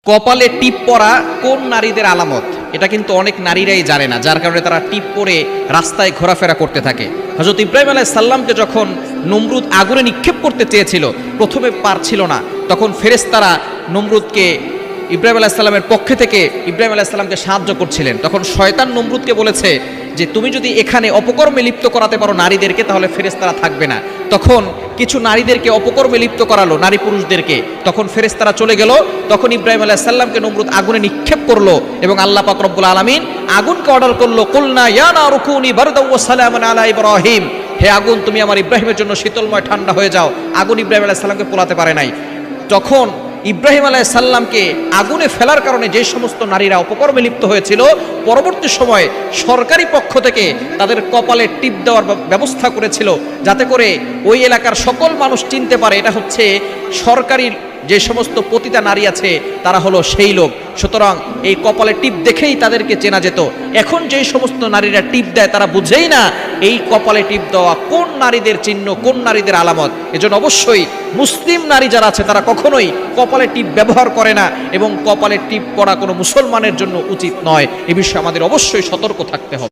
কপালে টিপ পরা কোন নারীদের আলামত, এটা কিন্তু অনেক নারীরাই জানে না, যার কারণে তারা টিপ পরে রাস্তায় ঘোরাফেরা করতে থাকে। হযরত ইব্রাহিম আলাইহিস সালামকে যখন নমরুদ আগুনে নিক্ষেপ করতে চেয়েছিল, প্রথমে পারছিল না, তখন ফেরেশতারা নমরুদকে ইব্রাহিম আলাইহিস সালামের পক্ষে থেকে ইব্রাহিম আলাইহিস সালামকে সাহায্য করছিলেন। তখন শয়তান নমরুদকে বলেছে যে তুমি যদি এখানে অপকর্মে লিপ্ত করাতে পারো নারীদেরকে, তাহলে ফেরেশতারা থাকবে না। তখন কিছু নারীদেরকে অপকর্মে লিপ্ত করালো, নারী পুরুষদেরকে, তখন ফেরেশতারা চলে গেল। তখন ইব্রাহিম আলাইহিস সালামকে নমরুদ আগুনে নিক্ষেপ করলো এবং আল্লাহ পাক রব্বুল আলামিন আগুনকে অর্ডার করলো, কুলনা ইয়া নারু কুনি বারদাও ওয়া সালামান আলা ইব্রাহিম, হে আগুন তুমি আমার ইব্রাহিমের জন্য শীতলময় ঠান্ডা হয়ে যাও। আগুন ইব্রাহিম আলাইহিস সালামকে পোলাতে পারে নাই। তখন ইব্রাহিম আলাইহিস সালামকে আগুনে ফেলার কারণে যে সমস্ত নারীরা অপকর্মে লিপ্ত হয়েছিল, পরবর্তী সময়ে সরকারি পক্ষ থেকে তাদের কপালে টিপ দেওয়ার ব্যবস্থা করেছিল, যাতে করে ওই এলাকার সকল মানুষ চিনতে পারে এটা হচ্ছে সরকারি যে সমস্ত পতিতা নারী আছে তারা হলো সেই লোক। সুতরাং এই কপালে টিপ দেখেই তাদেরকে চেনা যেত। এখন যে সমস্ত নারীরা টিপ দেয় তারা বুঝেই না এই কপালে টিপ দেওয়া কোন নারীদের চিহ্ন, কোন নারীদের আলামত। এজন্য অবশ্যই মুসলিম নারী যারা আছে তারা কখনোই কপালে টিপ ব্যবহার করে না, এবং কপালে টিপ পরা কোনো মুসলমানের জন্য উচিত নয়। এ বিষয়ে আমাদের অবশ্যই সতর্ক থাকতে হবে।